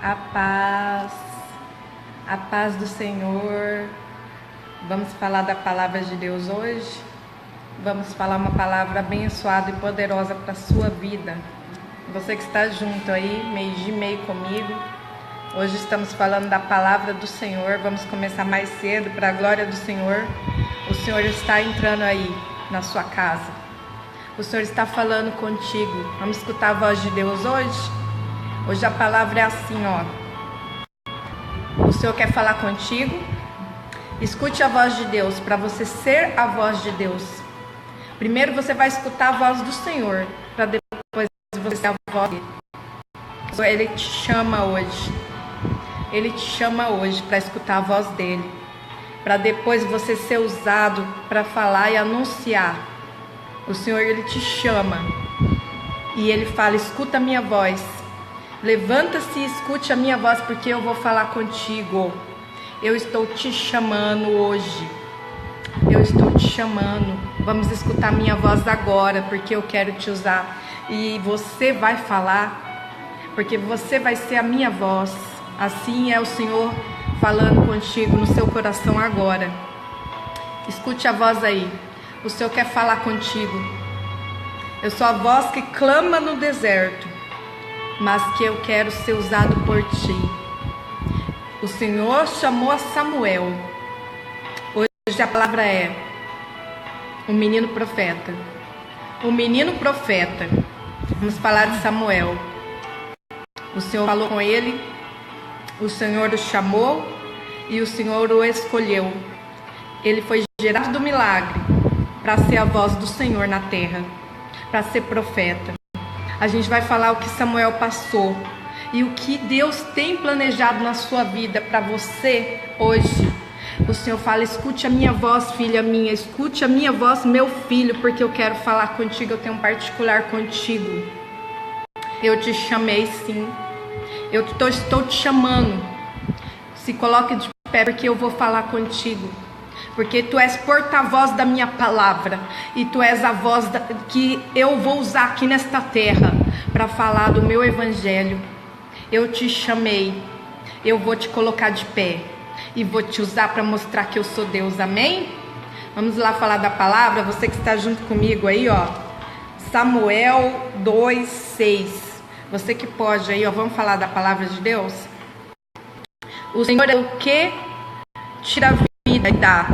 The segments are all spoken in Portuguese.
A paz do Senhor. Vamos falar da palavra de Deus hoje. Vamos falar uma palavra abençoada e poderosa para a sua vida. Você que está junto aí, meio-dia e meio comigo. Hoje estamos falando da palavra do Senhor. Vamos começar mais cedo para a glória do Senhor. O Senhor está entrando aí na sua casa. O Senhor está falando contigo. Vamos escutar a voz de Deus hoje? Hoje a palavra é assim, ó. O Senhor quer falar contigo? Escute a voz de Deus, para você ser a voz de Deus. Primeiro você vai escutar a voz do Senhor, para depois você ser a voz dele. Ele te chama hoje. Ele te chama hoje para escutar a voz dele, para depois você ser usado para falar e anunciar. O Senhor, ele te chama e ele fala: escuta a minha voz. Levanta-se e escute a minha voz, porque eu vou falar contigo. Eu estou te chamando hoje. Eu estou te chamando. Vamos escutar minha voz agora, porque eu quero te usar. E você vai falar, porque você vai ser a minha voz. Assim é o Senhor falando contigo no seu coração agora. Escute a voz aí. O Senhor quer falar contigo. Eu sou a voz que clama no deserto, mas que eu quero ser usado por ti. O Senhor chamou a Samuel. Hoje a palavra é o menino profeta. O menino profeta. Vamos falar de Samuel. O Senhor falou com ele, o Senhor o chamou e o Senhor o escolheu. Ele foi gerado do milagre para ser a voz do Senhor na terra, para ser profeta. A gente vai falar o que Samuel passou e o que Deus tem planejado na sua vida para você hoje. O Senhor fala: escute a minha voz, filha minha, escute a minha voz, meu filho, porque eu quero falar contigo, eu tenho um particular contigo. Eu te chamei, sim. Eu estou te chamando. Se coloque de pé, porque eu vou falar contigo. Porque tu és porta-voz da minha palavra. E tu és a voz que eu vou usar aqui nesta terra para falar do meu evangelho. Eu te chamei. Eu vou te colocar de pé. E vou te usar para mostrar que eu sou Deus. Amém? Vamos lá falar da palavra. Você que está junto comigo aí, ó. Samuel 2:6. Você que pode aí, ó. Vamos falar da palavra de Deus? O Senhor é o que tira a vida e dá,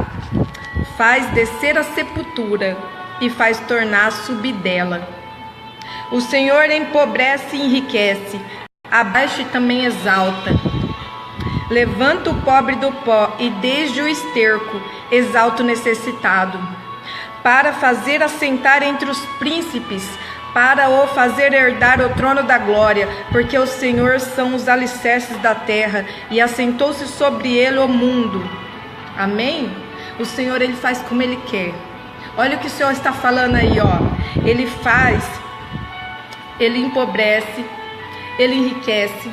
faz descer a sepultura e faz tornar subir dela. O Senhor empobrece e enriquece, abaixa e também exalta. Levanta o pobre do pó e desde o esterco exalta o necessitado, para fazer assentar entre os príncipes, para o fazer herdar o trono da glória, porque o Senhor são os alicerces da terra e assentou-se sobre ele o mundo. Amém? O Senhor, ele faz como ele quer. Olha o que o Senhor está falando aí, ó. Ele faz, ele empobrece, ele enriquece,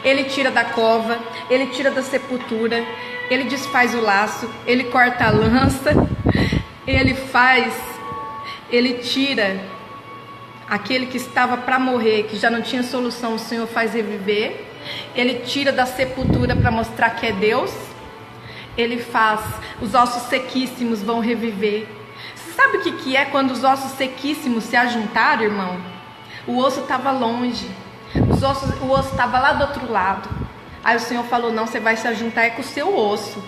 ele tira da cova, ele tira da sepultura, ele desfaz o laço, ele corta a lança, ele tira aquele que estava para morrer, que já não tinha solução, o Senhor faz reviver. Ele tira da sepultura para mostrar que é Deus. Ele faz, os ossos sequíssimos vão reviver. Você sabe o que é quando os ossos sequíssimos se ajuntaram, irmão? O osso estava longe, o osso estava lá do outro lado. Aí o Senhor falou: não, você vai se ajuntar é com o seu osso.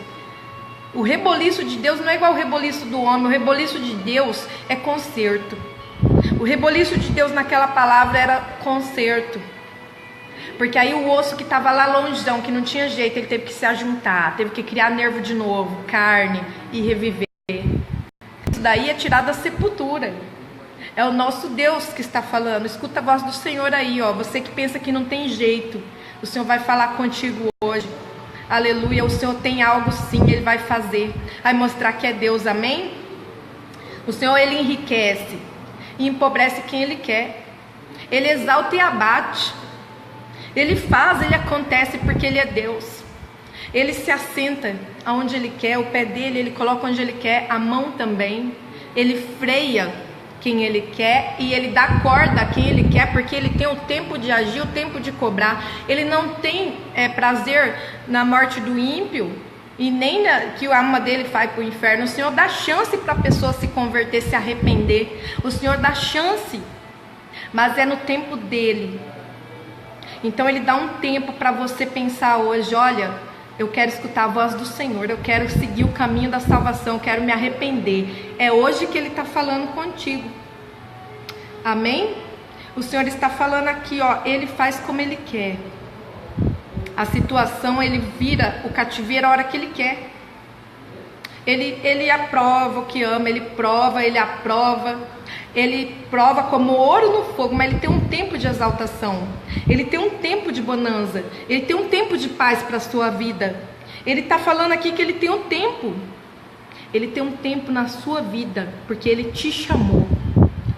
O reboliço de Deus não é igual ao reboliço do homem. O reboliço de Deus é conserto. O reboliço de Deus naquela palavra era conserto. Porque aí o osso que estava lá longeão, que não tinha jeito, ele teve que se ajuntar, teve que criar nervo de novo, carne e reviver. Isso daí é tirar da sepultura. É o nosso Deus que está falando. Escuta a voz do Senhor aí, ó. Você que pensa que não tem jeito, o Senhor vai falar contigo hoje. Aleluia, o Senhor tem algo sim, Ele vai fazer. Vai mostrar que é Deus, amém? O Senhor, Ele enriquece e empobrece quem Ele quer. Ele exalta e abate. Ele faz, Ele acontece porque Ele é Deus. Ele se assenta aonde Ele quer, o pé dele Ele coloca onde Ele quer, a mão também. Ele freia quem Ele quer e Ele dá corda a quem Ele quer, porque Ele tem o tempo de agir, o tempo de cobrar. Ele não tem prazer na morte do ímpio e nem que a alma dele vai para o inferno. O Senhor dá chance para a pessoa se converter, se arrepender. O Senhor dá chance, mas é no tempo dele. Então Ele dá um tempo para você pensar hoje: olha, eu quero escutar a voz do Senhor, eu quero seguir o caminho da salvação, eu quero me arrepender. É hoje que Ele está falando contigo. Amém? O Senhor está falando aqui, ó, Ele faz como Ele quer. A situação, Ele vira o cativeiro a hora que Ele quer. Ele aprova o que ama, Ele prova, Ele aprova. Ele prova como ouro no fogo, mas Ele tem um tempo de exaltação. Ele tem um tempo de bonança. Ele tem um tempo de paz para a sua vida. Ele está falando aqui que Ele tem um tempo. Ele tem um tempo na sua vida, porque Ele te chamou.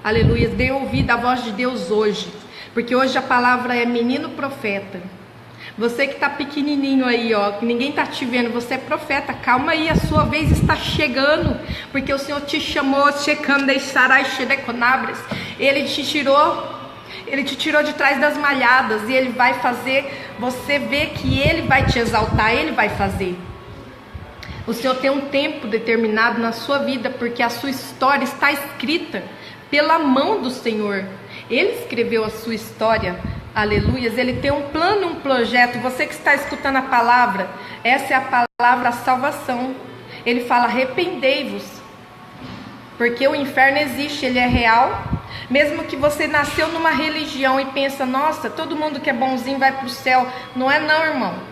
Aleluia. Dê ouvido à voz de Deus hoje, porque hoje a palavra é menino profeta. Você que está pequenininho aí, ó, que ninguém está te vendo, você é profeta, calma aí, a sua vez está chegando, porque o Senhor te chamou, Ele te tirou de trás das malhadas, e Ele vai fazer você ver que Ele vai te exaltar, Ele vai fazer. O Senhor tem um tempo determinado na sua vida, porque a sua história está escrita pela mão do Senhor. Ele escreveu a sua história. Aleluias, Ele tem um plano, um projeto. Você que está escutando a palavra, essa é a palavra salvação. Ele fala: arrependei-vos, porque o inferno existe, ele é real. Mesmo que você nasceu numa religião e pensa: nossa, todo mundo que é bonzinho vai para o céu. Não é não, irmão.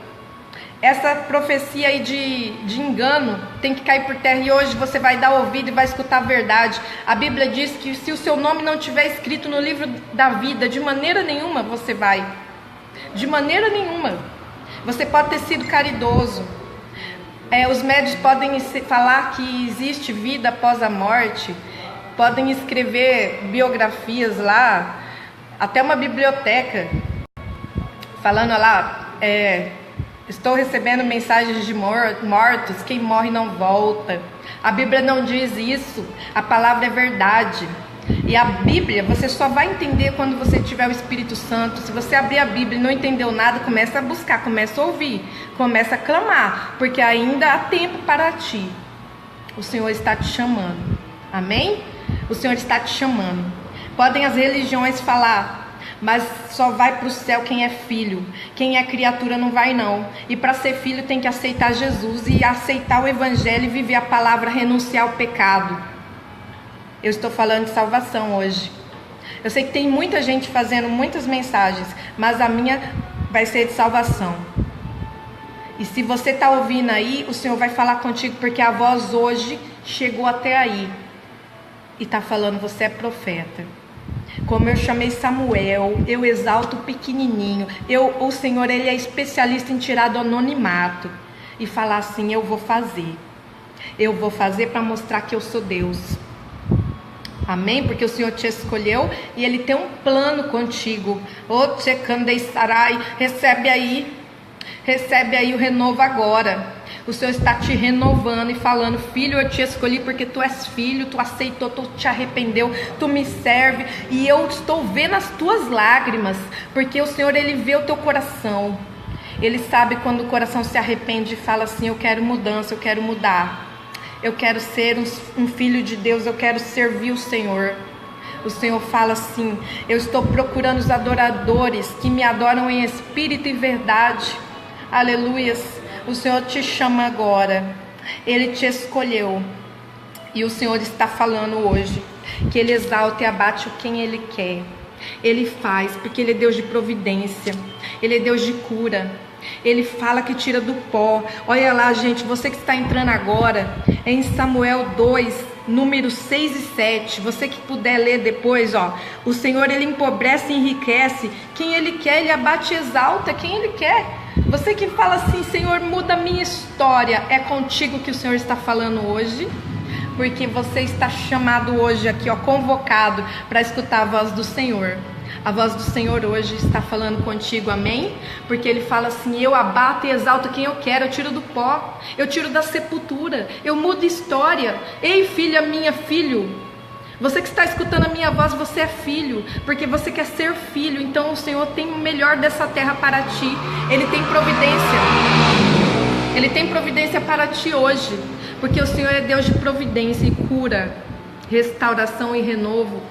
Essa profecia aí de engano tem que cair por terra, e hoje você vai dar ouvido e vai escutar a verdade. A Bíblia diz que se o seu nome não estiver escrito no livro da vida, de maneira nenhuma você vai. De maneira nenhuma. Você pode ter sido caridoso. Os médios podem falar que existe vida após a morte. Podem escrever biografias lá. Até uma biblioteca. Falando lá... estou recebendo mensagens de mortos, quem morre não volta. A Bíblia não diz isso, a palavra é verdade. E a Bíblia você só vai entender quando você tiver o Espírito Santo. Se você abrir a Bíblia e não entendeu nada, começa a buscar, começa a ouvir, começa a clamar, porque ainda há tempo para ti. O Senhor está te chamando, amém? O Senhor está te chamando. Podem as religiões falar: mas só vai para o céu quem é filho. Quem é criatura não vai não. E para ser filho tem que aceitar Jesus e aceitar o Evangelho e viver a palavra, renunciar ao pecado. Eu estou falando de salvação hoje. Eu sei que tem muita gente fazendo muitas mensagens, mas a minha vai ser de salvação. E se você está ouvindo aí, o Senhor vai falar contigo, porque a voz hoje chegou até aí e está falando: você é profeta. Como eu chamei Samuel, eu exalto o pequenininho. O Senhor, Ele é especialista em tirar do anonimato e falar assim: eu vou fazer. Eu vou fazer para mostrar que eu sou Deus. Amém? Porque o Senhor te escolheu e Ele tem um plano contigo. Recebe aí o renovo agora. O Senhor está te renovando e falando: filho, eu te escolhi porque tu és filho, tu aceitou, tu te arrependeu, tu me serve, e eu estou vendo as tuas lágrimas, porque o Senhor, Ele vê o teu coração. Ele sabe quando o coração se arrepende e fala assim: eu quero mudança, eu quero mudar, eu quero ser um filho de Deus, eu quero servir o Senhor. O Senhor fala assim: eu estou procurando os adoradores que me adoram em espírito e verdade. Aleluias. O Senhor te chama agora. Ele te escolheu. E o Senhor está falando hoje que Ele exalta e abate quem Ele quer. Ele faz, porque Ele é Deus de providência. Ele é Deus de cura. Ele fala que tira do pó. Olha lá, gente, você que está entrando agora em Samuel 2, números 6 e 7. Você que puder ler depois, ó. O Senhor, Ele empobrece e enriquece quem Ele quer. Ele abate e exalta quem Ele quer. Você que fala assim: Senhor, muda a minha história. É contigo que o Senhor está falando hoje, porque você está chamado hoje aqui, ó, convocado para escutar a voz do Senhor. A voz do Senhor hoje está falando contigo, amém? Porque Ele fala assim: eu abato e exalto quem eu quero, eu tiro do pó, eu tiro da sepultura, eu mudo história. Ei, filha minha, filho, Você que está escutando a minha voz, você é filho, porque você quer ser filho. Então o Senhor tem o melhor dessa terra para ti. Ele tem providência. Ele tem providência para ti hoje, porque o Senhor é Deus de providência e cura, restauração e renovo.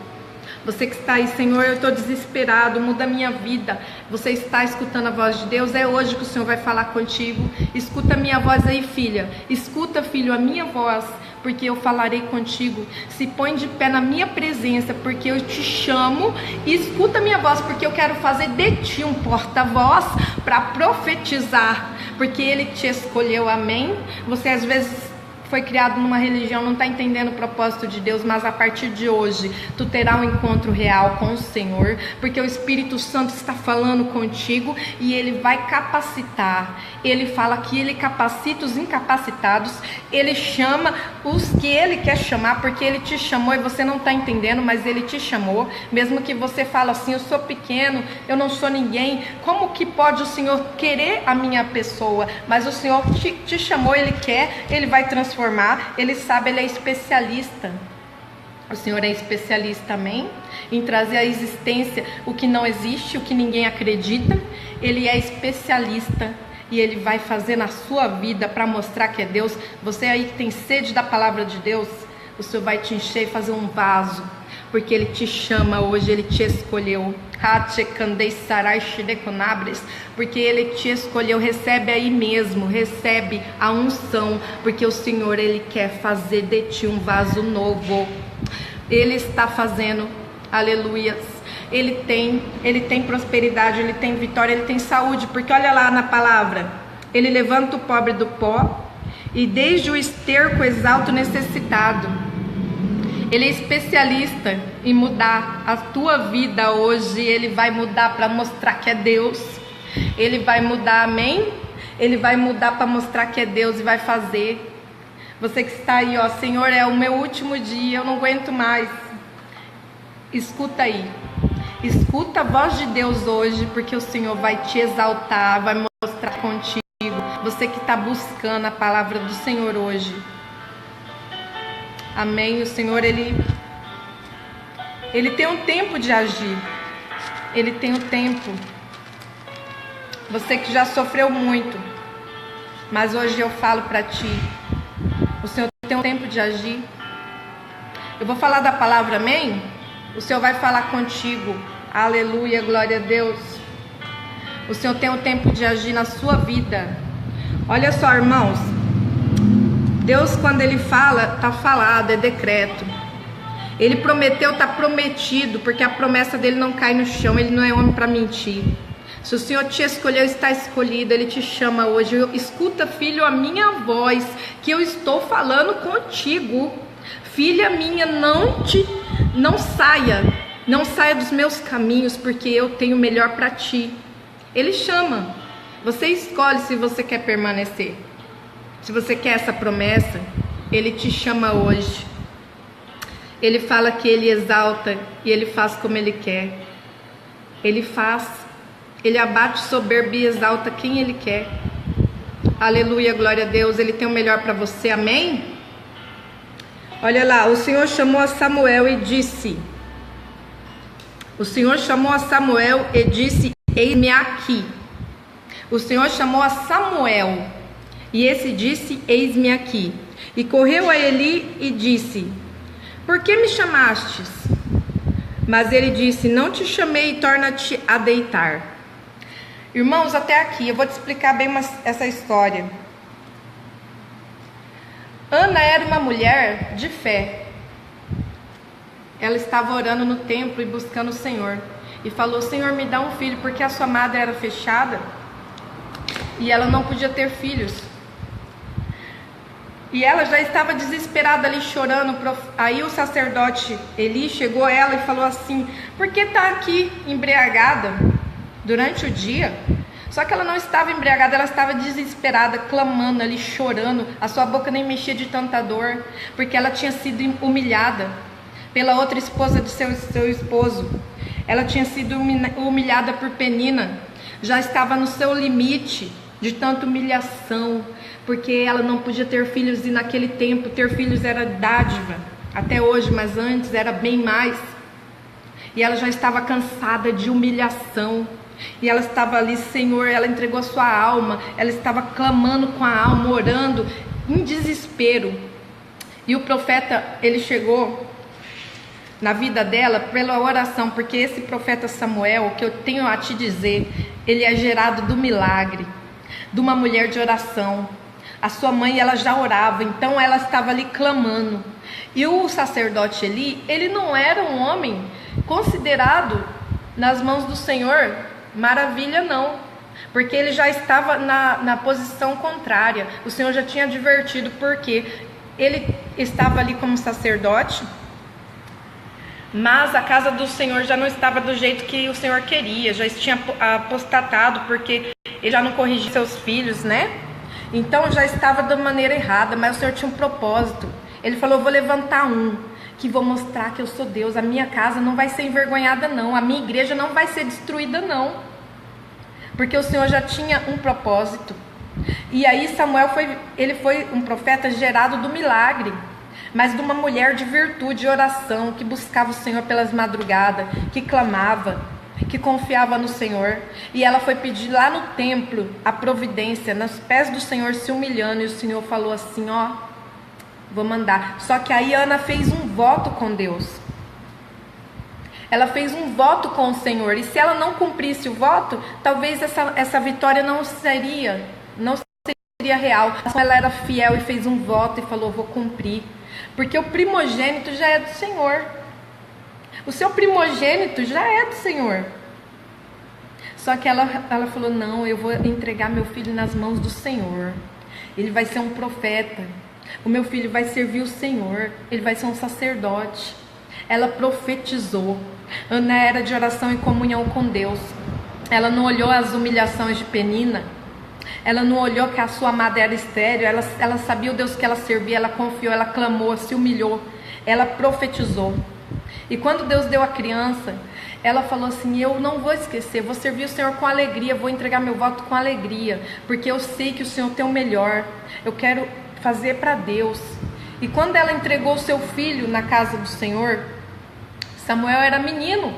Você que está aí, Senhor, eu estou desesperado, muda a minha vida. Você está escutando a voz de Deus? É hoje que o Senhor vai falar contigo. Escuta a minha voz aí, filha. Escuta, filho, a minha voz, porque eu falarei contigo. Se põe de pé na minha presença, porque eu te chamo. E escuta a minha voz, porque eu quero fazer de ti um porta-voz para profetizar, porque Ele te escolheu, amém? Você às vezes foi criado numa religião, não está entendendo o propósito de Deus, mas a partir de hoje tu terá um encontro real com o Senhor, porque o Espírito Santo está falando contigo e Ele vai capacitar. Ele fala que Ele capacita os incapacitados, Ele chama os que Ele quer chamar, porque Ele te chamou e você não está entendendo, mas Ele te chamou. Mesmo que você fale assim, eu sou pequeno, eu não sou ninguém, como que pode o Senhor querer a minha pessoa? Mas o Senhor te chamou, Ele quer, Ele vai transformar. Ele sabe, Ele é especialista. O Senhor é especialista, amém? Em trazer à existência o que não existe, o que ninguém acredita. Ele é especialista e Ele vai fazer na sua vida para mostrar que é Deus. Você aí que tem sede da palavra de Deus, o Senhor vai te encher e fazer um vaso, porque Ele te chama hoje, Ele te escolheu. Porque Ele te escolheu. Recebe aí mesmo, recebe a unção, porque o Senhor, Ele quer fazer de ti um vaso novo. Ele está fazendo, aleluias. Ele tem prosperidade, Ele tem vitória, Ele tem saúde, porque olha lá na palavra, Ele levanta o pobre do pó e desde o esterco exalta o necessitado. Ele é especialista em mudar a tua vida hoje. Ele vai mudar para mostrar que é Deus. Ele vai mudar, amém? Ele vai mudar para mostrar que é Deus e vai fazer. Você que está aí, ó, Senhor, é o meu último dia, eu não aguento mais. Escuta aí. Escuta a voz de Deus hoje, porque o Senhor vai te exaltar, vai mostrar contigo. Você que está buscando a palavra do Senhor hoje. Amém? O Senhor, Ele tem um tempo de agir. Ele tem um tempo. Você que já sofreu muito, mas hoje eu falo para ti, o Senhor tem um tempo de agir. Eu vou falar da palavra, amém? O Senhor vai falar contigo. Aleluia, glória a Deus. O Senhor tem um tempo de agir na sua vida. Olha só, irmãos. Deus, quando Ele fala, está falado, é decreto. Ele prometeu, está prometido, porque a promessa dele não cai no chão. Ele não é homem para mentir. Se o Senhor te escolheu, está escolhido. Ele te chama hoje. Escuta, filho, a minha voz, que eu estou falando contigo. Filha minha, não saia dos meus caminhos, porque eu tenho o melhor para ti. Ele chama. Você escolhe se você quer permanecer. Se você quer essa promessa, Ele te chama hoje. Ele fala que Ele exalta e Ele faz como Ele quer. Ele abate soberbo e exalta quem Ele quer. Aleluia, glória a Deus. Ele tem o melhor para você, amém? Olha lá, o Senhor chamou a Samuel e disse... eis-me aqui. O Senhor chamou a Samuel... E esse disse, eis-me aqui. E correu a Eli e disse, por que me chamastes? Mas ele disse, não te chamei, torna-te a deitar. Irmãos, até aqui, eu vou te explicar bem essa história. Ana era uma mulher de fé. Ela estava orando no templo e buscando o Senhor. E falou, Senhor, me dá um filho, porque a sua madre era fechada. E ela não podia ter filhos. E ela já estava desesperada ali chorando. Aí o sacerdote Eli chegou a ela e falou assim, por que está aqui embriagada durante o dia? Só que ela não estava embriagada, ela estava desesperada, clamando ali, chorando. A sua boca nem mexia de tanta dor, porque ela tinha sido humilhada pela outra esposa do seu esposo. Ela tinha sido humilhada por Penina. Já estava no seu limite de tanta humilhação, porque ela não podia ter filhos, e naquele tempo ter filhos era dádiva. até hoje, mas antes era bem mais. E ela já estava cansada de humilhação. E ela estava ali, Senhor, ela entregou a sua alma. Ela estava clamando com a alma, orando em desespero. E o profeta, ele chegou na vida dela pela oração, porque esse profeta Samuel, que eu tenho a te dizer, ele é gerado do milagre, de uma mulher de oração. A sua mãe, ela já orava, então ela estava ali clamando. E o sacerdote Eli, ele não era um homem considerado nas mãos do Senhor maravilha, não, porque ele já estava na posição contrária. O Senhor já tinha advertido, porque ele estava ali como sacerdote, mas a casa do Senhor já não estava do jeito que o Senhor queria, já tinha apostatado, porque ele já não corrigia seus filhos, né? Então já estava da maneira errada, mas o Senhor tinha um propósito. Ele falou: vou levantar um, que vou mostrar que eu sou Deus, a minha casa não vai ser envergonhada não, a minha igreja não vai ser destruída não, porque o Senhor já tinha um propósito. E aí Samuel foi um profeta gerado do milagre, mas de uma mulher de virtude e oração, que buscava o Senhor pelas madrugadas, que clamava, que confiava no Senhor. E ela foi pedir lá no templo a providência, nos pés do Senhor, se humilhando, e o Senhor falou assim: ó, vou mandar. Só que aí Ana fez um voto com Deus. Ela fez um voto com o Senhor, e se ela não cumprisse o voto, talvez essa vitória não seria real. Ela era fiel e fez um voto e falou: vou cumprir, porque o primogênito já é do Senhor. O seu primogênito já é do Senhor. Só que ela falou: não, eu vou entregar meu filho nas mãos do Senhor. Ele vai ser um profeta. O meu filho vai servir o Senhor. Ele vai ser um sacerdote. Ela profetizou. Ana era de oração e comunhão com Deus. Ela não olhou as humilhações de Penina. Ela não olhou que a sua amada era estéril. Ela sabia o Deus que ela servia. Ela confiou, ela clamou, se humilhou. Ela profetizou. E quando Deus deu a criança, ela falou assim: eu não vou esquecer, vou servir o Senhor com alegria, vou entregar meu voto com alegria, porque eu sei que o Senhor tem o melhor, eu quero fazer para Deus. E quando ela entregou o seu filho na casa do Senhor, Samuel era menino,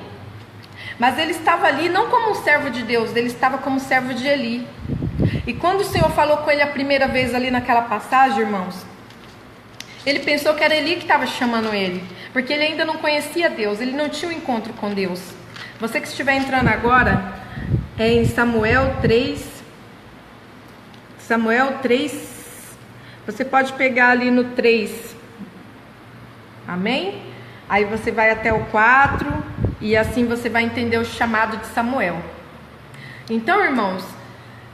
mas ele estava ali não como um servo de Deus, ele estava como servo de Eli. E quando o Senhor falou com ele a primeira vez ali naquela passagem, irmãos, ele pensou que era Eli que estava chamando ele, porque ele ainda não conhecia Deus, ele não tinha um encontro com Deus. Você que estiver entrando agora, é em Samuel 3, você pode pegar ali no 3, amém? Aí você vai até o 4, e assim você vai entender o chamado de Samuel. Então, irmãos,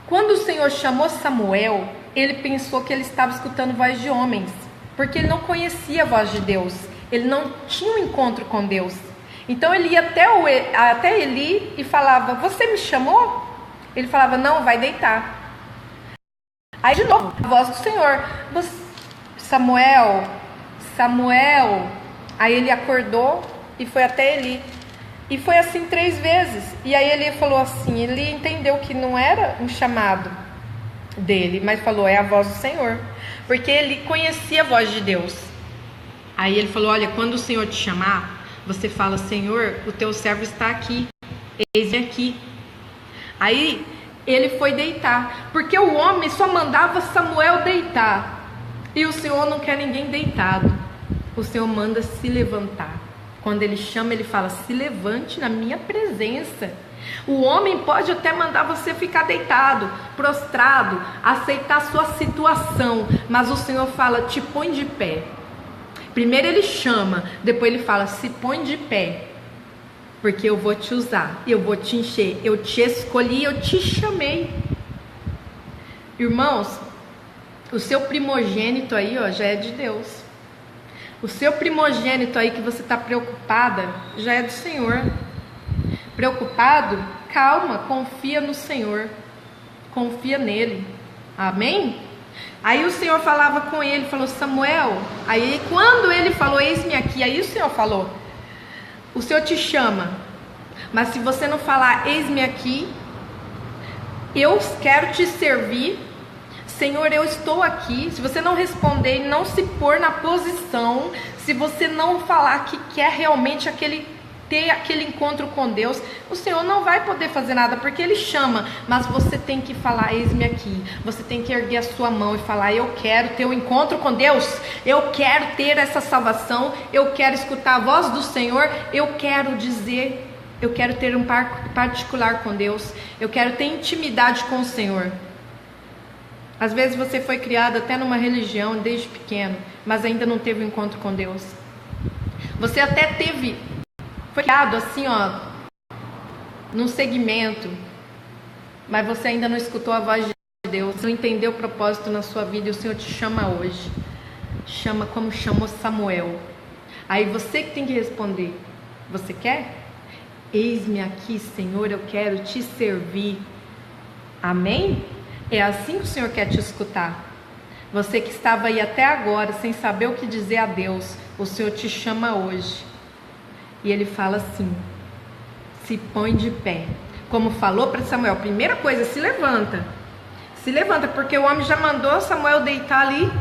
quando o Senhor chamou Samuel, ele pensou que ele estava escutando voz de homens, porque ele não conhecia a voz de Deus, ele não tinha um encontro com Deus. Então ele ia até Eli e falava: você me chamou? Ele falava: não, vai deitar. Aí de novo, a voz do Senhor: Samuel, Samuel. Aí ele acordou e foi até Eli. E foi assim 3 vezes. E aí ele falou assim, ele entendeu que não era um chamado dele, mas falou: é a voz do Senhor, porque ele conhecia a voz de Deus. Aí ele falou: olha, quando o Senhor te chamar, você fala: Senhor, o teu servo está aqui, eis-me aqui. Aí ele foi deitar, porque o homem só mandava Samuel deitar, e o Senhor não quer ninguém deitado. O Senhor manda se levantar. Quando ele chama, ele fala: se levante na minha presença. O homem pode até mandar você ficar deitado, prostrado, aceitar a sua situação, mas o Senhor fala: te põe de pé. Primeiro ele chama, depois ele fala: se põe de pé, porque eu vou te usar, eu vou te encher, eu te escolhi, eu te chamei. Irmãos, o seu primogênito aí, ó, já é de Deus. O seu primogênito aí que você está preocupada, já é do Senhor. Preocupado? Calma, confia no Senhor, confia nele, amém? Aí o Senhor falava com ele, falou: Samuel. Aí quando ele falou: eis-me aqui, aí o Senhor falou: o Senhor te chama, mas se você não falar: eis-me aqui, eu quero te servir. Senhor, eu estou aqui. Se você não responder e não se pôr na posição, se você não falar que quer realmente ter aquele encontro com Deus, o Senhor não vai poder fazer nada, porque Ele chama, mas você tem que falar, eis-me aqui. Você tem que erguer a sua mão e falar, eu quero ter um encontro com Deus, eu quero ter essa salvação, eu quero escutar a voz do Senhor, eu quero dizer, eu quero ter um particular com Deus, eu quero ter intimidade com o Senhor. Às vezes você foi criado até numa religião desde pequeno, mas ainda não teve um encontro com Deus. Você até foi criado assim, num segmento, mas você ainda não escutou a voz de Deus, não entendeu o propósito na sua vida, e o Senhor te chama hoje. Chama como chamou Samuel. Aí você que tem que responder. Você quer? Eis-me aqui, Senhor, eu quero te servir. Amém? É assim que o Senhor quer te escutar. Você que estava aí até agora sem saber o que dizer a Deus, o Senhor te chama hoje. E Ele fala assim, se põe de pé. Como falou para Samuel, primeira coisa, se levanta. Se levanta, porque o homem já mandou Samuel deitar ali,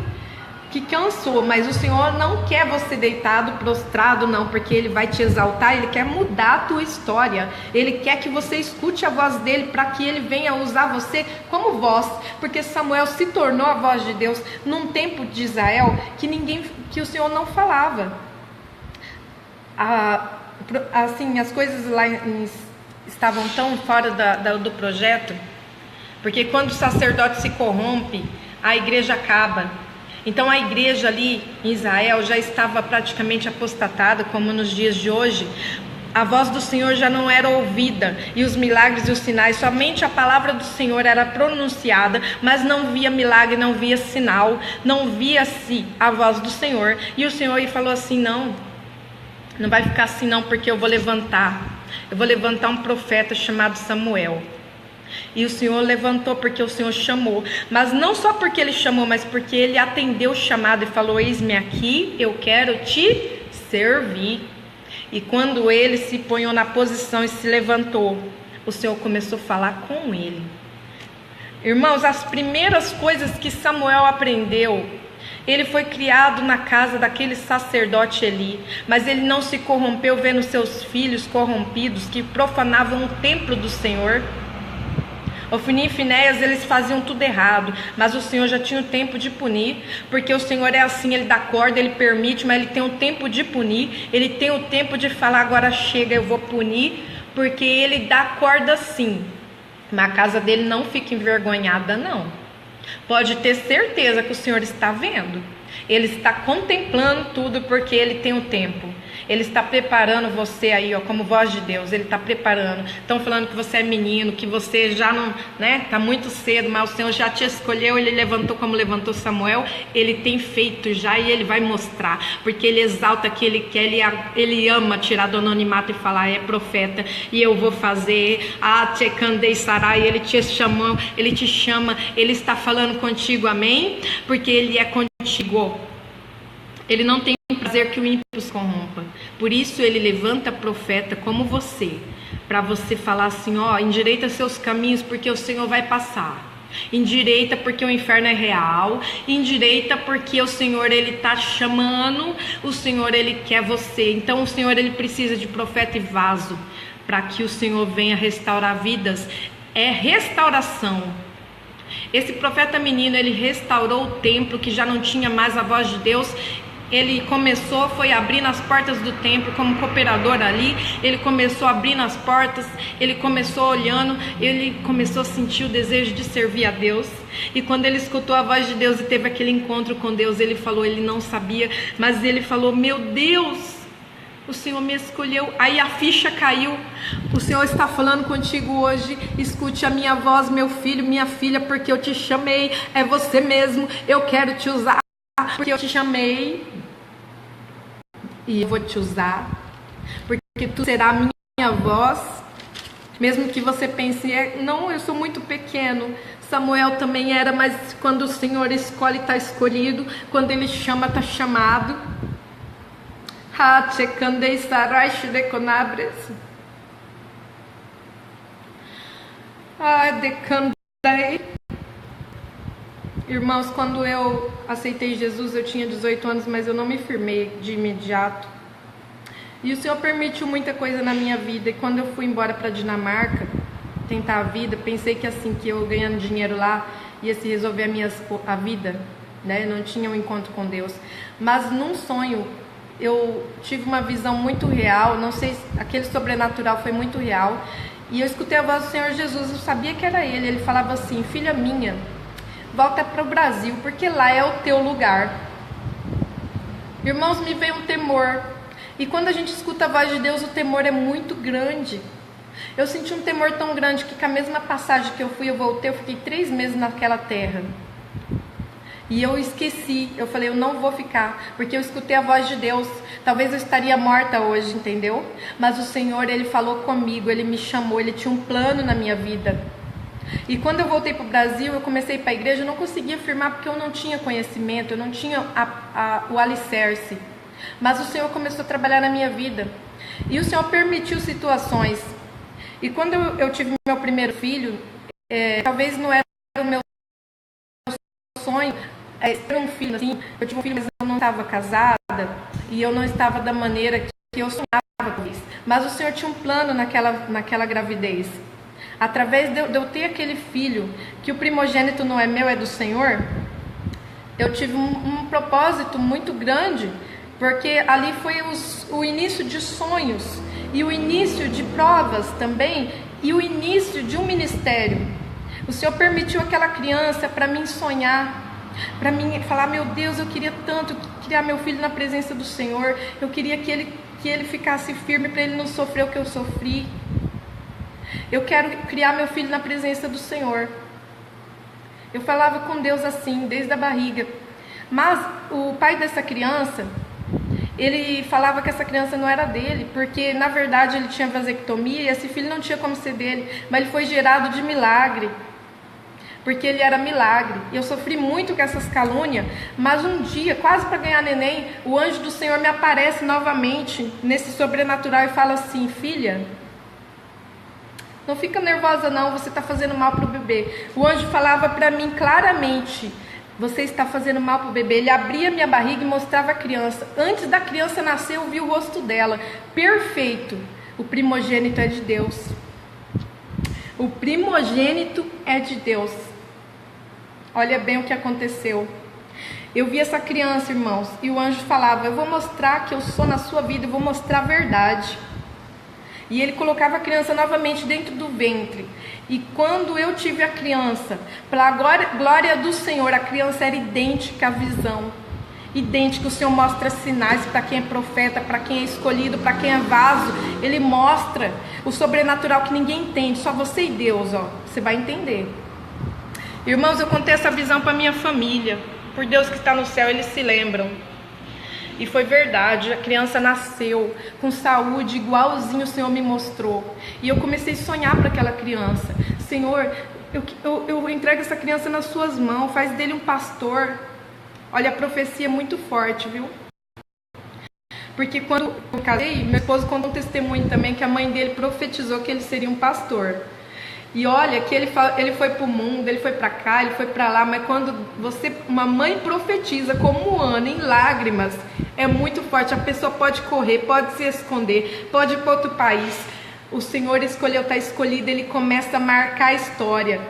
que cansou. Mas o Senhor não quer você deitado, prostrado, não, porque Ele vai te exaltar, Ele quer mudar a tua história. Ele quer que você escute a voz dEle, para que Ele venha usar você como voz. Porque Samuel se tornou a voz de Deus num tempo de Israel que o Senhor não falava. Assim, as coisas lá estavam tão fora do projeto, porque quando o sacerdote se corrompe, a igreja acaba. Então a igreja ali em Israel já estava praticamente apostatada, como nos dias de hoje. A voz do Senhor já não era ouvida, e os milagres e os sinais, somente a palavra do Senhor era pronunciada, mas não via milagre, não via sinal, não via-se a voz do Senhor. E o Senhor falou assim, não vai ficar assim não, porque eu vou levantar um profeta chamado Samuel. E o Senhor levantou porque o Senhor chamou, mas não só porque Ele chamou, mas porque Ele atendeu o chamado e falou, eis-me aqui, eu quero te servir. E quando ele se ponhou na posição e se levantou, o Senhor começou a falar com ele. Irmãos, as primeiras coisas que Samuel aprendeu, ele foi criado na casa daquele sacerdote Eli, mas ele não se corrompeu vendo seus filhos corrompidos, que profanavam o templo do Senhor. Ofni e Finéias, eles faziam tudo errado, mas o Senhor já tinha o tempo de punir, porque o Senhor é assim, Ele dá corda, Ele permite, mas Ele tem o tempo de punir, Ele tem o tempo de falar, agora chega, eu vou punir, porque Ele dá corda sim, mas a casa dele não fica envergonhada não. Pode ter certeza que o Senhor está vendo, Ele está contemplando tudo, porque Ele tem o tempo. Ele está preparando você aí, como voz de Deus. Ele está preparando. Estão falando que você é menino, que você já não, está muito cedo, mas o Senhor já te escolheu. Ele levantou como levantou Samuel. Ele tem feito já e Ele vai mostrar, porque Ele exalta que Ele quer. Ele ama tirar do anonimato e falar, é profeta, e eu vou fazer. Te candei sarai. Ele te chamou, Ele te chama, Ele está falando contigo, amém? Porque Ele é contigo. Ele não tem prazer que o ímpio se corrompa. Por isso Ele levanta profeta como você, para você falar assim, endireita seus caminhos, porque o Senhor vai passar. Endireita porque o inferno é real. Endireita porque o Senhor, Ele está chamando. O Senhor, Ele quer você. Então o Senhor, Ele precisa de profeta e vaso, para que o Senhor venha restaurar vidas. É restauração. Esse profeta menino, ele restaurou o templo, que já não tinha mais a voz de Deus. Ele foi abrindo as portas do templo como cooperador ali. Ele começou abrindo as portas, ele começou olhando, ele começou a sentir o desejo de servir a Deus. E quando ele escutou a voz de Deus e teve aquele encontro com Deus, ele falou, ele não sabia, mas ele falou, meu Deus, o Senhor me escolheu. Aí a ficha caiu. O Senhor está falando contigo hoje. Escute a minha voz, meu filho, minha filha, porque eu te chamei. É você mesmo, eu quero te usar, porque eu te chamei e eu vou te usar, porque tu será a minha voz. Mesmo que você pense, não, eu sou muito pequeno. Samuel também era, mas quando o Senhor escolhe, está escolhido. Quando Ele chama, está chamado. Irmãos, quando eu aceitei Jesus, eu tinha 18 anos, mas eu não me firmei de imediato. E o Senhor permitiu muita coisa na minha vida. E quando eu fui embora para Dinamarca, tentar a vida, pensei que assim, que eu ganhando dinheiro lá, ia se resolver a vida, né? Não tinha um encontro com Deus. Mas num sonho, eu tive uma visão muito real, não sei, aquele sobrenatural foi muito real. E eu escutei a voz do Senhor Jesus, eu sabia que era Ele. Ele falava assim: filha minha, volta para o Brasil, porque lá é o teu lugar. Irmãos, me veio um temor. E quando a gente escuta a voz de Deus, o temor é muito grande. Eu senti um temor tão grande que com a mesma passagem que eu fui, eu voltei, eu fiquei 3 meses naquela terra. E eu esqueci, eu falei, eu não vou ficar, porque eu escutei a voz de Deus. Talvez eu estaria morta hoje, entendeu? Mas o Senhor, Ele falou comigo, Ele me chamou, Ele tinha um plano na minha vida. E quando eu voltei para o Brasil, eu comecei para a igreja, eu não conseguia firmar porque eu não tinha conhecimento, eu não tinha o alicerce. Mas o Senhor começou a trabalhar na minha vida. E o Senhor permitiu situações. E quando eu tive meu primeiro filho, talvez não era o meu sonho ter um filho assim. Eu tive um filho, mas eu não estava casada. E eu não estava da maneira que eu sonhava com isso. Mas o Senhor tinha um plano naquela gravidez. Através de eu ter aquele filho, que o primogênito não é meu, é do Senhor, eu tive um propósito muito grande, porque ali foi o início de sonhos, e o início de provas também, e o início de um ministério. O Senhor permitiu aquela criança para mim sonhar, para mim falar, meu Deus, eu queria tanto criar meu filho na presença do Senhor, eu queria que ele ficasse firme, para ele não sofrer o que eu sofri. Eu quero criar meu filho na presença do Senhor. Eu falava com Deus assim, desde a barriga. Mas o pai dessa criança, ele falava que essa criança não era dele, porque na verdade ele tinha vasectomia e esse filho não tinha como ser dele, mas ele foi gerado de milagre, porque ele era milagre. E eu sofri muito com essas calúnias, mas um dia, quase para ganhar neném, o anjo do Senhor me aparece novamente nesse sobrenatural e fala assim: filha, não fica nervosa não, você está fazendo mal para o bebê. O anjo falava para mim claramente: você está fazendo mal para o bebê. Ele abria minha barriga e mostrava a criança. Antes da criança nascer, eu vi o rosto dela, perfeito. O primogênito é de Deus. O primogênito é de Deus. Olha bem o que aconteceu. Eu vi essa criança, irmãos, e o anjo falava: eu vou mostrar que eu sou na sua vida, eu vou mostrar a verdade. E ele colocava a criança novamente dentro do ventre. E quando eu tive a criança, para a glória do Senhor, a criança era idêntica à visão. Idêntica, o Senhor mostra sinais para quem é profeta, para quem é escolhido, para quem é vaso. Ele mostra o sobrenatural que ninguém entende, só você e Deus, ó. Você vai entender. Irmãos, eu contei essa visão para minha família. Por Deus que está no céu, eles se lembram. E foi verdade, a criança nasceu com saúde, igualzinho o Senhor me mostrou. E eu comecei a sonhar para aquela criança: Senhor, eu entrego essa criança nas suas mãos, faz dele um pastor. Olha, a profecia é muito forte, viu? Porque quando eu casei, meu esposo contou um testemunho também, que a mãe dele profetizou que ele seria um pastor. E olha, que ele foi para o mundo, ele foi para cá, ele foi para lá, mas quando uma mãe profetiza como Ana, em lágrimas, é muito forte. A pessoa pode correr, pode se esconder, pode ir para outro país. O Senhor escolheu, está escolhido, ele começa a marcar a história,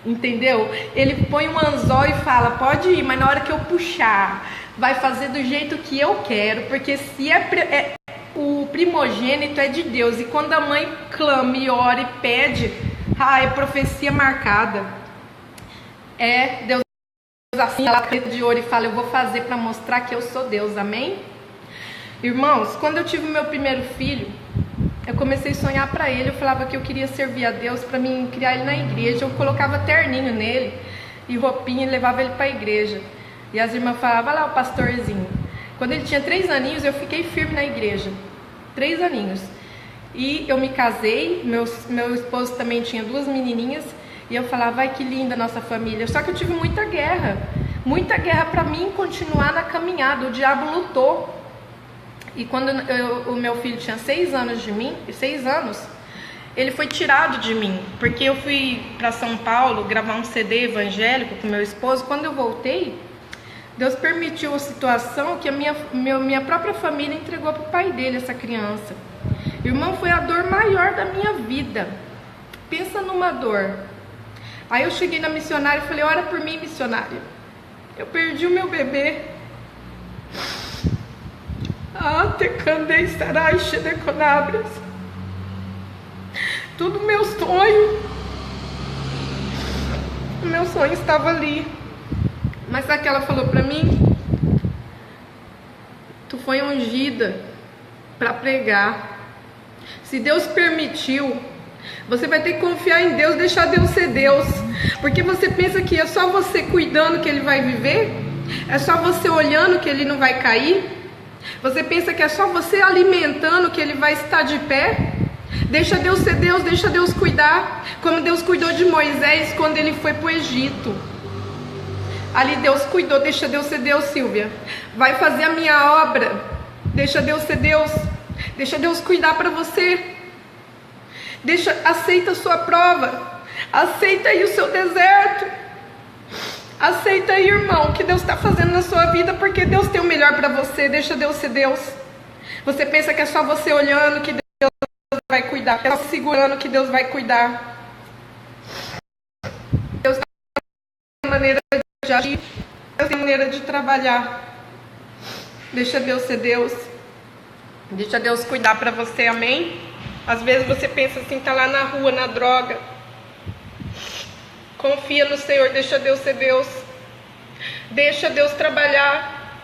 entendeu? Ele põe um anzol e fala: pode ir, mas na hora que eu puxar, vai fazer do jeito que eu quero, porque se o primogênito é de Deus, e quando a mãe clama e ora e pede, é profecia marcada. É Deus assim, ela preta de ouro e fala: eu vou fazer para mostrar que eu sou Deus, amém? Irmãos, quando eu tive meu primeiro filho, eu comecei a sonhar para ele. Eu falava que eu queria servir a Deus, para mim criar ele na igreja. Eu colocava terninho nele e roupinha e levava ele para a igreja. E as irmãs falavam: olha lá o pastorzinho. Quando ele tinha 3 aninhos, eu fiquei firme na igreja. 3 aninhos. E eu me casei, meu esposo também tinha 2 menininhas, e eu falava: ai, que linda a nossa família. Só que eu tive muita guerra para mim continuar na caminhada. O diabo lutou. E quando o meu filho tinha 6 anos, ele foi tirado de mim, porque eu fui para São Paulo gravar um CD evangélico com meu esposo. Quando eu voltei, Deus permitiu a situação que a minha própria família entregou para o pai dele, essa criança. Irmão, foi a dor maior da minha vida. Pensa numa dor. Aí eu cheguei na missionária e falei: ora por mim, missionária. Eu perdi o meu bebê. Tudo meu sonho estava ali. Mas sabe o que ela falou pra mim? Tu foi ungida para pregar. Se Deus permitiu, você vai ter que confiar em Deus, deixar Deus ser Deus. Porque você pensa que é só você cuidando que ele vai viver? É só você olhando que ele não vai cair? Você pensa que é só você alimentando que ele vai estar de pé? Deixa Deus ser Deus, deixa Deus cuidar. Como Deus cuidou de Moisés quando ele foi para o Egito. Ali Deus cuidou, deixa Deus ser Deus, Silvia. Vai fazer a minha obra, deixa Deus ser Deus. Deixa Deus cuidar para você. Aceita a sua prova. Aceita aí o seu deserto. Aceita aí, irmão, o que Deus está fazendo na sua vida, porque Deus tem o melhor para você. Deixa Deus ser Deus. Você pensa que é só você olhando que Deus vai cuidar, é só segurando que Deus vai cuidar. Deus tem maneira de agir, Deus tem maneira de trabalhar. Deixa Deus ser Deus. Deixa Deus cuidar para você, amém? Às vezes você pensa assim, tá lá na rua, na droga. Confia no Senhor, deixa Deus ser Deus. Deixa Deus trabalhar.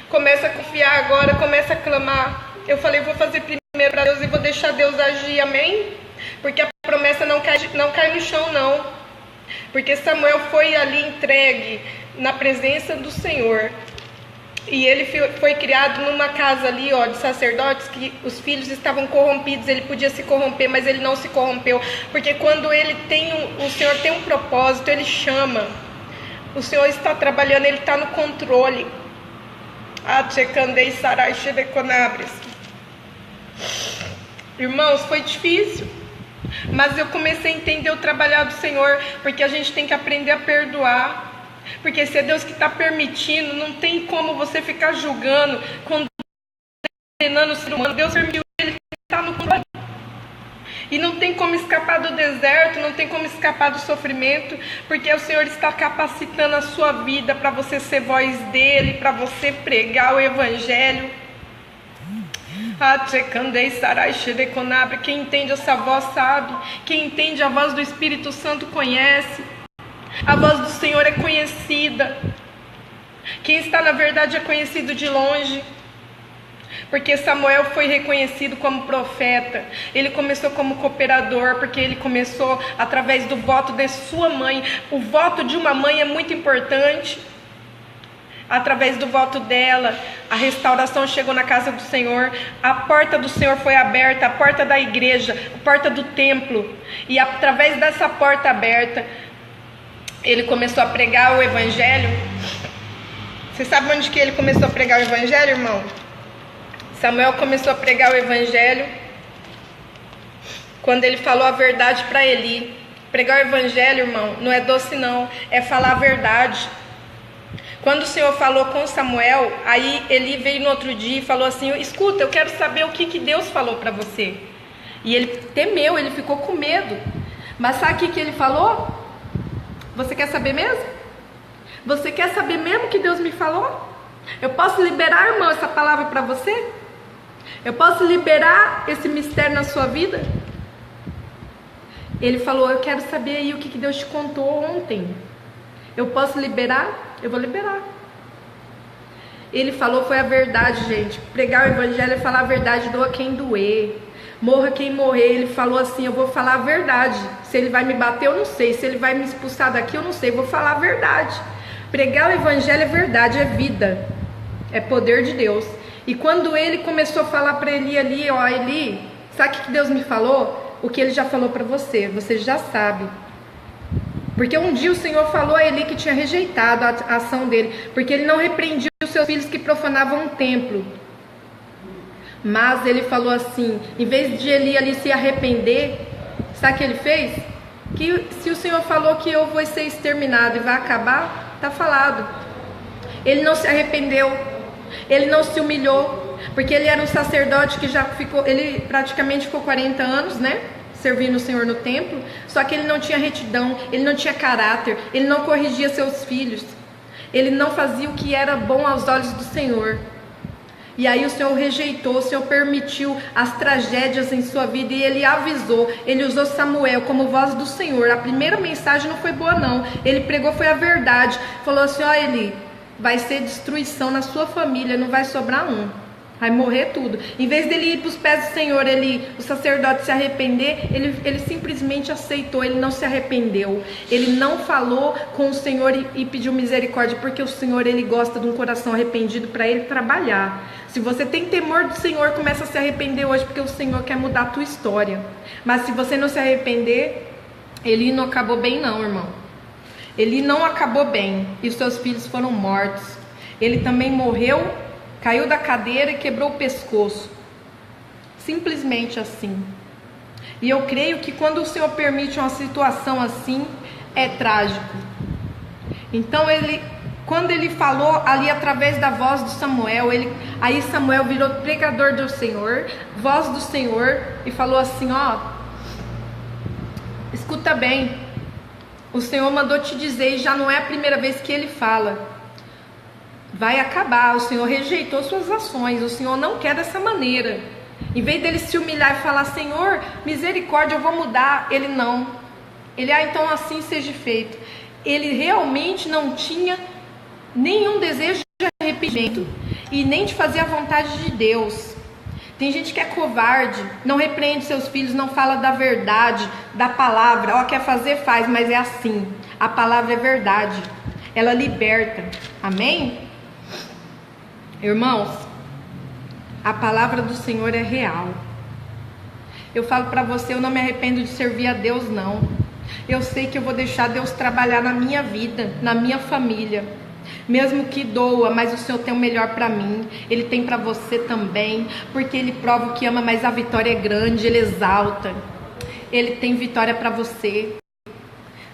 Começa a confiar agora, começa a clamar. Eu falei, vou fazer primeiro para Deus e vou deixar Deus agir, amém? Porque a promessa não cai no chão, não. Porque Samuel foi ali entregue na presença do Senhor. E ele foi criado numa casa ali, de sacerdotes, que os filhos estavam corrompidos. Ele podia se corromper, mas ele não se corrompeu. Porque quando o Senhor tem um propósito, ele chama. O Senhor está trabalhando, ele está no controle. Irmãos, foi difícil. Mas eu comecei a entender o trabalhar do Senhor. Porque a gente tem que aprender a perdoar. Porque se é Deus que está permitindo, não tem como você ficar julgando, condenando o ser humano. Deus permitiu, ele está no controle. E não tem como escapar do deserto, não tem como escapar do sofrimento, porque o Senhor está capacitando a sua vida para você ser voz dele, para você pregar o Evangelho. Quem entende essa voz sabe, quem entende a voz do Espírito Santo conhece. A voz do Senhor é conhecida. Quem está na verdade é conhecido de longe. Porque Samuel foi reconhecido como profeta. Ele começou como cooperador, porque ele começou através do voto de sua mãe. O voto de uma mãe é muito importante. Através do voto dela, a restauração chegou na casa do Senhor. A porta do Senhor foi aberta, a porta da igreja, a porta do templo. E através dessa porta aberta, ele começou a pregar o Evangelho. Você sabe onde que ele começou a pregar o Evangelho, irmão? Samuel começou a pregar o Evangelho quando ele falou a verdade para Eli. Pregar o Evangelho, irmão, não é doce não, é falar a verdade. Quando o Senhor falou com Samuel, aí Eli veio no outro dia e falou assim: escuta, eu quero saber o que Deus falou para você. E ele temeu, ele ficou com medo. Mas sabe o que ele falou? Você quer saber mesmo? Você quer saber mesmo o que Deus me falou? Eu posso liberar, irmão, essa palavra para você? Eu posso liberar esse mistério na sua vida? Ele falou: eu quero saber aí o que Deus te contou ontem. Eu posso liberar? Eu vou liberar. Ele falou, foi a verdade, gente. Pregar o Evangelho é falar a verdade, doa quem doer, morra quem morrer. Ele falou assim: eu vou falar a verdade. Se ele vai me bater, eu não sei. Se ele vai me expulsar daqui, eu não sei. Eu vou falar a verdade. Pregar o Evangelho é verdade, é vida, é poder de Deus. E quando ele começou a falar para Eli ali, Eli, sabe o que Deus me falou? O que ele já falou para você, você já sabe. Porque um dia o Senhor falou a Eli que tinha rejeitado a ação dele, porque ele não repreendia os seus filhos que profanavam o templo. Mas ele falou assim, em vez de Eli ali se arrepender, sabe o que ele fez? Que se o Senhor falou que eu vou ser exterminado e vai acabar, tá falado. Ele não se arrependeu, ele não se humilhou, porque ele era um sacerdote que já ficou, ele praticamente ficou 40 anos, né? Servindo o Senhor no templo, só que ele não tinha retidão, ele não tinha caráter, ele não corrigia seus filhos, ele não fazia o que era bom aos olhos do Senhor. E aí o Senhor rejeitou, o Senhor permitiu as tragédias em sua vida, e ele avisou, ele usou Samuel como voz do Senhor. A primeira mensagem não foi boa não, ele pregou foi a verdade, falou assim, ó Eli, vai ser destruição na sua família, não vai sobrar um, vai morrer tudo. Em vez dele ir para os pés do Senhor, o sacerdote se arrepender, ele simplesmente aceitou, ele não se arrependeu, ele não falou com o Senhor e pediu misericórdia, porque o Senhor, ele gosta de um coração arrependido para ele trabalhar. Se você tem temor do Senhor, começa a se arrepender hoje, porque o Senhor quer mudar a tua história. Mas se você não se arrepender, ele não acabou bem não, irmão. Ele não acabou bem, e os seus filhos foram mortos. Ele também morreu, caiu da cadeira e quebrou o pescoço. Simplesmente assim. E eu creio que quando o Senhor permite uma situação assim, é trágico. Então quando ele falou ali através da voz de Samuel, aí Samuel virou pregador do Senhor, voz do Senhor, e falou assim, ó, escuta bem, o Senhor mandou te dizer, e já não é a primeira vez que ele fala, vai acabar, o Senhor rejeitou suas ações, o Senhor não quer dessa maneira. Em vez dele se humilhar e falar, Senhor, misericórdia, eu vou mudar, ele não. Então assim seja feito. Ele realmente não tinha nenhum desejo de arrependimento e nem de fazer a vontade de Deus. Tem gente que é covarde, não repreende seus filhos, não fala da verdade, da palavra. Ó, quer fazer, faz, mas é assim. A palavra é verdade, ela liberta. Amém? Irmãos, a palavra do Senhor é real. Eu falo para você, eu não me arrependo de servir a Deus, não. Eu sei que eu vou deixar Deus trabalhar na minha vida, na minha família. Mesmo que doa, mas o Senhor tem o melhor para mim. Ele tem para você também, porque Ele prova o que ama, mas a vitória é grande, Ele exalta. Ele tem vitória para você.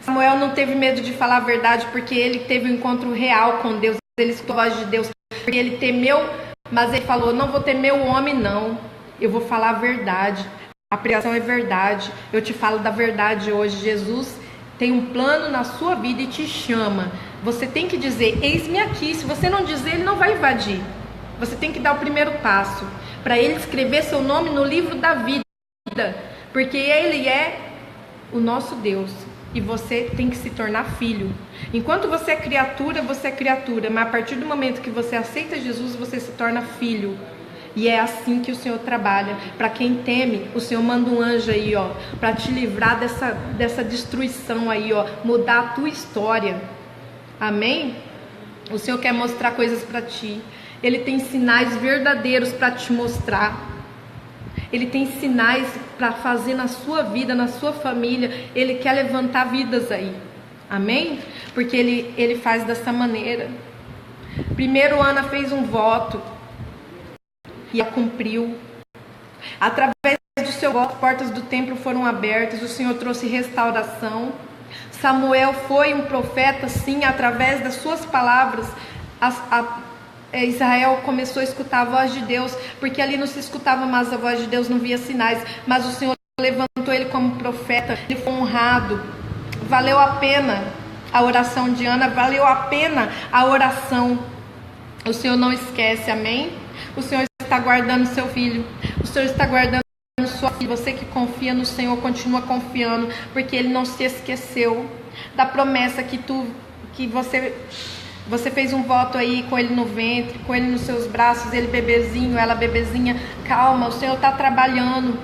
Samuel não teve medo de falar a verdade, porque ele teve um encontro real com Deus. Ele escutou a voz de Deus, porque ele temeu, mas ele falou, não vou temer o homem não, eu vou falar a verdade. A pregação é verdade, eu te falo da verdade hoje. Jesus tem um plano na sua vida e te chama. Você tem que dizer, eis-me aqui. Se você não dizer, Ele não vai invadir. Você tem que dar o primeiro passo, para Ele escrever seu nome no livro da vida, porque Ele é o nosso Deus, e você tem que se tornar filho. Enquanto você é criatura, mas a partir do momento que você aceita Jesus, você se torna filho. E é assim que o Senhor trabalha. Para quem teme, o Senhor manda um anjo aí, ó, para te livrar dessa destruição aí, ó, mudar a tua história. Amém? O Senhor quer mostrar coisas para ti. Ele tem sinais verdadeiros para te mostrar. Ele tem sinais para fazer na sua vida, na sua família. Ele quer levantar vidas aí. Amém? Porque ele faz dessa maneira. Primeiro, Ana fez um voto e a cumpriu. Através do seu voto, portas do templo foram abertas. O Senhor trouxe restauração. Samuel foi um profeta, sim. Através das suas palavras, Israel começou a escutar a voz de Deus, porque ali não se escutava mais a voz de Deus, não via sinais, mas o Senhor levantou ele como profeta. Ele foi honrado. Valeu a pena a oração de Ana, valeu a pena a oração. O Senhor não esquece, amém? O Senhor está guardando seu filho, o Senhor está guardando sua filha. Você que confia no Senhor, continua confiando, porque Ele não se esqueceu da promessa que você fez um voto aí com Ele no ventre, com Ele nos seus braços, Ele bebezinho, ela bebezinha. Calma, o Senhor está trabalhando,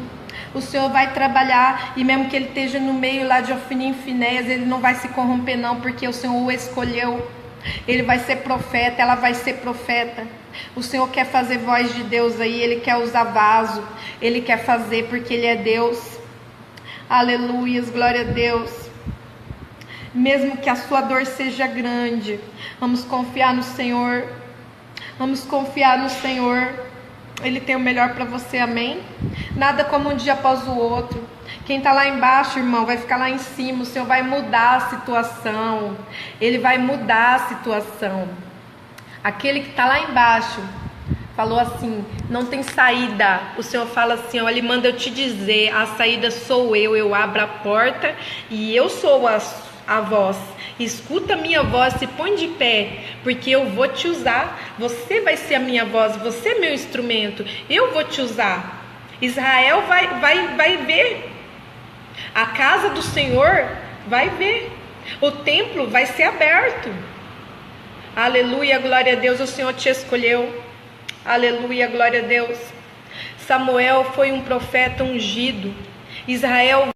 o Senhor vai trabalhar, e mesmo que Ele esteja no meio lá de Ofni e Finéias, Ele não vai se corromper não, porque o Senhor o escolheu. Ele vai ser profeta, ela vai ser profeta. O Senhor quer fazer voz de Deus aí, Ele quer usar vaso, Ele quer fazer porque Ele é Deus. Aleluias, glória a Deus. Mesmo que a sua dor seja grande, vamos confiar no Senhor. Vamos confiar no Senhor. Ele tem o melhor para você, amém? Nada como um dia após o outro. Quem está lá embaixo, irmão, vai ficar lá em cima. O Senhor vai mudar a situação. Ele vai mudar a situação. Aquele que está lá embaixo falou assim, não tem saída. O Senhor fala assim, ó, Ele manda eu te dizer, a saída sou eu abro a porta e eu sou a voz. Escuta a minha voz, se põe de pé, porque eu vou te usar. Você vai ser a minha voz, você é meu instrumento. Eu vou te usar. Israel vai ver. A casa do Senhor vai ver. O templo vai ser aberto. Aleluia, glória a Deus, o Senhor te escolheu. Aleluia, glória a Deus. Samuel foi um profeta ungido. Israel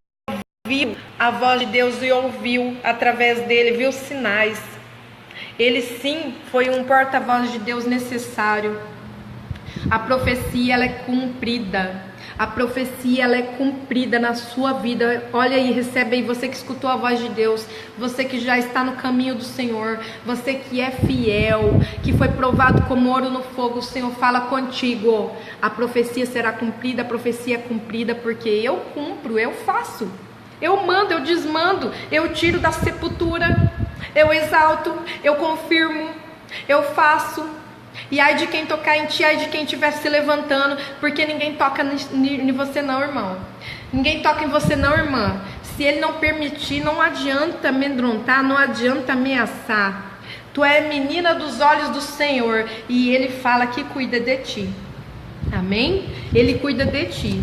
viu a voz de Deus e ouviu através dele, viu sinais. Ele sim foi um porta-voz de Deus necessário. A profecia, ela é cumprida. A profecia, ela é cumprida na sua vida. Olha aí, recebe aí, você que escutou a voz de Deus, você que já está no caminho do Senhor, você que é fiel, que foi provado como ouro no fogo, o Senhor fala contigo. A profecia será cumprida, a profecia é cumprida, porque eu cumpro, eu faço. Eu mando, eu desmando, eu tiro da sepultura, eu exalto, eu confirmo, eu faço. E ai de quem tocar em ti, ai de quem estiver se levantando, porque ninguém toca em você não, irmão. Ninguém toca em você não, irmã. Se ele não permitir, não adianta amedrontar, não adianta ameaçar. Tu é menina dos olhos do Senhor e Ele fala que cuida de ti. Amém? Ele cuida de ti.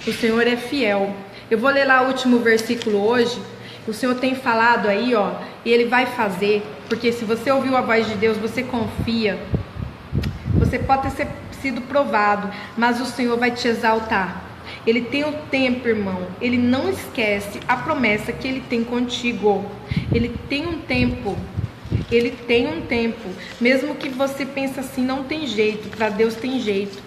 O Senhor é fiel. Eu vou ler lá o último versículo hoje. O Senhor tem falado aí, ó, e Ele vai fazer. Porque se você ouviu a voz de Deus, você confia. Você pode ter sido provado, mas o Senhor vai te exaltar. Ele tem o tempo, irmão. Ele não esquece a promessa que Ele tem contigo. Ele tem um tempo. Ele tem um tempo. Mesmo que você pense assim, não tem jeito. Para Deus tem jeito.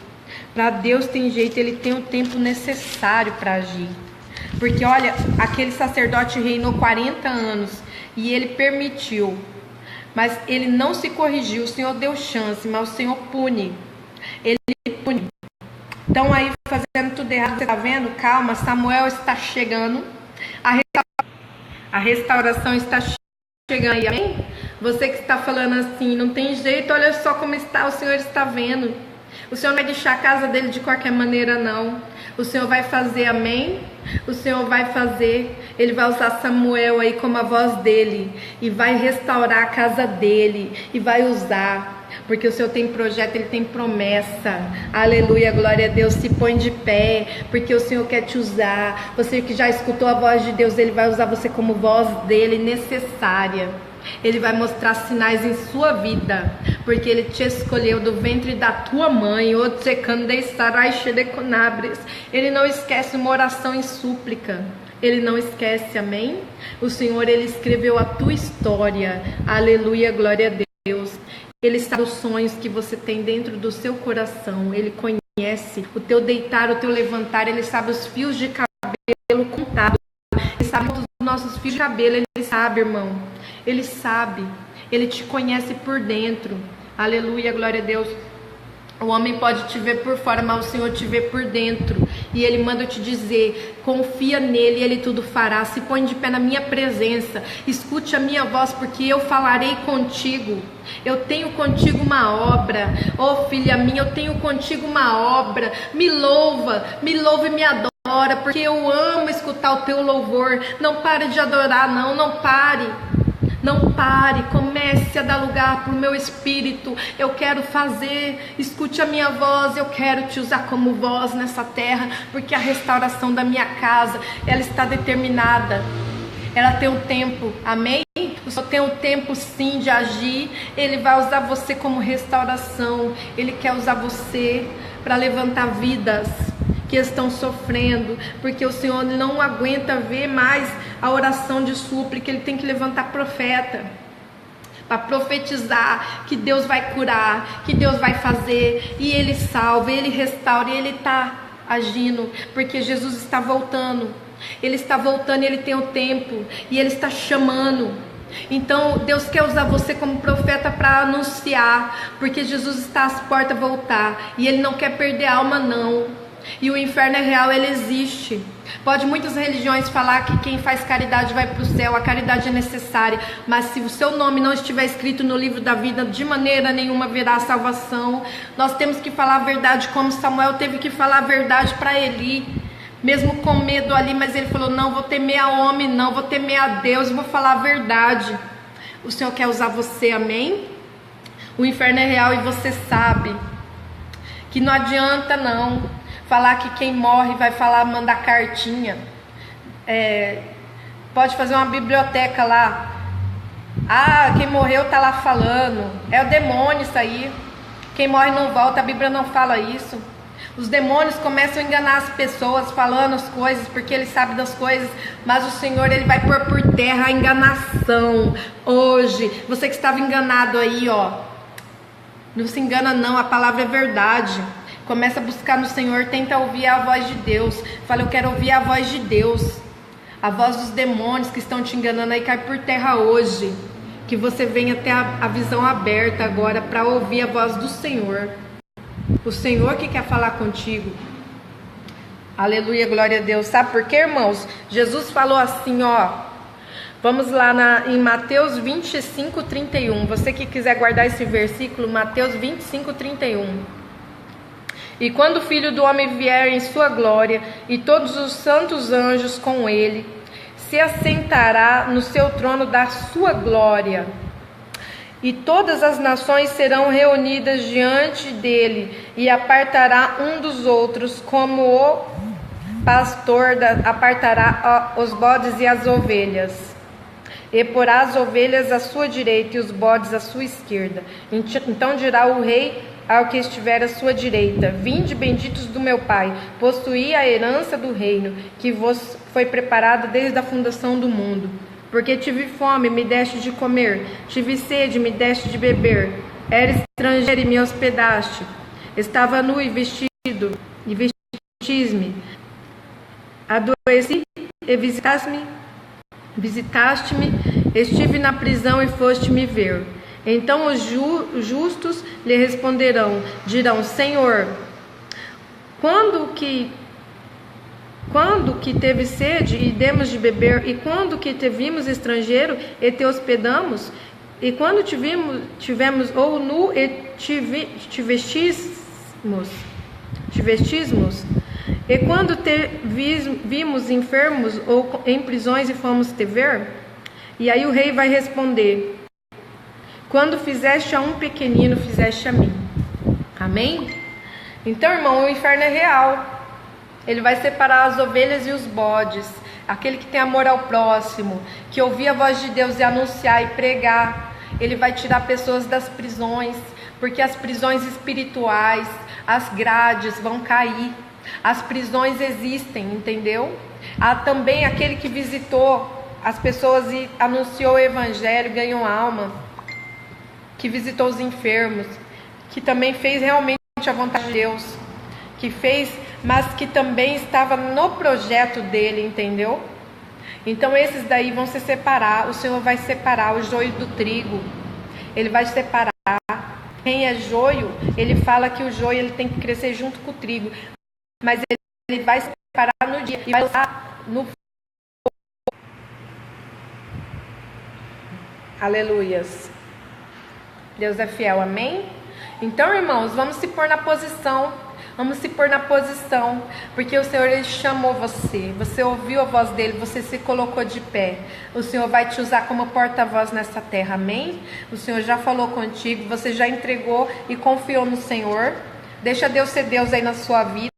Para Deus tem jeito. Ele tem o tempo necessário para agir. Porque olha, aquele sacerdote reinou 40 anos e ele permitiu. Mas ele não se corrigiu, o Senhor deu chance, mas o Senhor pune. Ele pune. Então aí fazendo tudo errado, você está vendo? Calma, Samuel está chegando. A restauração está chegando aí, amém? Você que está falando assim, não tem jeito, olha só como está, o Senhor está vendo. O Senhor não vai deixar a casa dele de qualquer maneira, não. O Senhor vai fazer, amém? O Senhor vai fazer. Ele vai usar Samuel aí como a voz dele. E vai restaurar a casa dele. E vai usar. Porque o Senhor tem projeto, Ele tem promessa. Aleluia, glória a Deus. Se põe de pé, porque o Senhor quer te usar. Você que já escutou a voz de Deus, Ele vai usar você como voz dele necessária. Ele vai mostrar sinais em sua vida, porque Ele te escolheu do ventre da tua mãe. Ele não esquece uma oração em súplica. Ele não esquece, amém? O Senhor, Ele escreveu a tua história. Aleluia, glória a Deus. Ele sabe os sonhos que você tem dentro do seu coração. Ele conhece o teu deitar, o teu levantar. Ele sabe os fios de cabelo contados. Ele sabe os nossos fios de cabelo. Ele sabe, irmão. Ele sabe. Ele te conhece por dentro. Aleluia, glória a Deus. O homem pode te ver por fora, mas o Senhor te vê por dentro. E Ele manda eu te dizer, confia nele e Ele tudo fará. Se põe de pé na minha presença. Escute a minha voz, porque eu falarei contigo. Eu tenho contigo uma obra. Oh filha minha, eu tenho contigo uma obra. Me louva e me adora, porque eu amo escutar o teu louvor. Não pare de adorar, não pare. Não pare, comece a dar lugar para o meu espírito. Eu quero fazer, escute a minha voz. Eu quero te usar como voz nessa terra, porque a restauração da minha casa, ela está determinada. Ela tem um tempo, amém? O Senhor tem um tempo sim de agir. Ele vai usar você como restauração. Ele quer usar você para levantar vidas que estão sofrendo, porque o Senhor não aguenta ver mais a oração de súplica. Ele tem que levantar profeta para profetizar que Deus vai curar, que Deus vai fazer, e Ele salva, Ele restaura, e Ele está agindo, porque Jesus está voltando. Ele está voltando e Ele tem o tempo, e Ele está chamando. Então Deus quer usar você como profeta para anunciar, porque Jesus está às portas a voltar, e Ele não quer perder alma não. E o inferno é real, ele existe. Pode muitas religiões falar que quem faz caridade vai para o céu, a caridade é necessária, mas se o seu nome não estiver escrito no livro da vida, de maneira nenhuma haverá salvação. Nós temos que falar a verdade, como Samuel teve que falar a verdade para Eli, mesmo com medo ali, mas ele falou: não vou temer a homem, não vou temer a Deus, vou falar a verdade. O Senhor quer usar você, amém? O inferno é real e você sabe que não adianta não falar que quem morre vai falar, mandar cartinha. Pode fazer uma biblioteca lá. Ah, quem morreu tá lá falando. É o demônio isso aí. Quem morre não volta, a Bíblia não fala isso. Os demônios começam a enganar as pessoas falando as coisas, porque eles sabem das coisas, mas o Senhor, Ele vai pôr por terra a enganação. Hoje, você que estava enganado aí, ó, não se engana não, a palavra é verdade. Começa a buscar no Senhor, tenta ouvir a voz de Deus. Fala: eu quero ouvir a voz de Deus. A voz dos demônios que estão te enganando aí cai por terra hoje. Que você venha ter a visão aberta agora para ouvir a voz do Senhor. O Senhor que quer falar contigo. Aleluia, glória a Deus. Sabe por quê, irmãos? Jesus falou assim, ó. Vamos lá em Mateus 25, 31. Você que quiser guardar esse versículo, Mateus 25, 31. E quando o Filho do Homem vier em sua glória, e todos os santos anjos com ele, se assentará no seu trono da sua glória. E todas as nações serão reunidas diante dele, e apartará um dos outros, como o pastor apartará os bodes e as ovelhas. E porá as ovelhas à sua direita e os bodes à sua esquerda. Então dirá o rei ao que estiver à sua direita: vinde, benditos do meu Pai, possuí a herança do reino, que vos foi preparado desde a fundação do mundo. Porque tive fome, me deste de comer, tive sede, me deste de beber, era estrangeiro e me hospedaste, estava nu e vestido, e vestis-me, adoeci e visitaste-me, estive na prisão e foste me ver. Então os justos lhe responderão, dirão: Senhor, quando que teve sede e demos de beber, e quando que te vimos estrangeiro e te hospedamos, e quando tivemos ou nu e te vestismos, e quando te vimos enfermos ou em prisões e fomos te ver? E aí o rei vai responder: quando fizeste a um pequenino, fizeste a mim. Amém? Então, irmão, o inferno é real. Ele vai separar as ovelhas e os bodes. Aquele que tem amor ao próximo, que ouvir a voz de Deus e anunciar e pregar. Ele vai tirar pessoas das prisões, porque as prisões espirituais, as grades vão cair. As prisões existem, entendeu? Há também aquele que visitou as pessoas e anunciou o evangelho, ganhou alma, que visitou os enfermos, que também fez realmente a vontade de Deus, que fez, mas que também estava no projeto dele, entendeu? Então esses daí vão se separar. O Senhor vai separar o joio do trigo. Ele vai separar. Quem é joio, ele fala que o joio ele tem que crescer junto com o trigo, mas ele vai separar no dia e vai usar no fogo. Aleluias. Deus é fiel, amém? Então, irmãos, vamos se pôr na posição. Vamos se pôr na posição, porque o Senhor, Ele chamou você. Você ouviu a voz dEle, você se colocou de pé. O Senhor vai te usar como porta-voz nessa terra, amém? O Senhor já falou contigo, você já entregou e confiou no Senhor. Deixa Deus ser Deus aí na sua vida.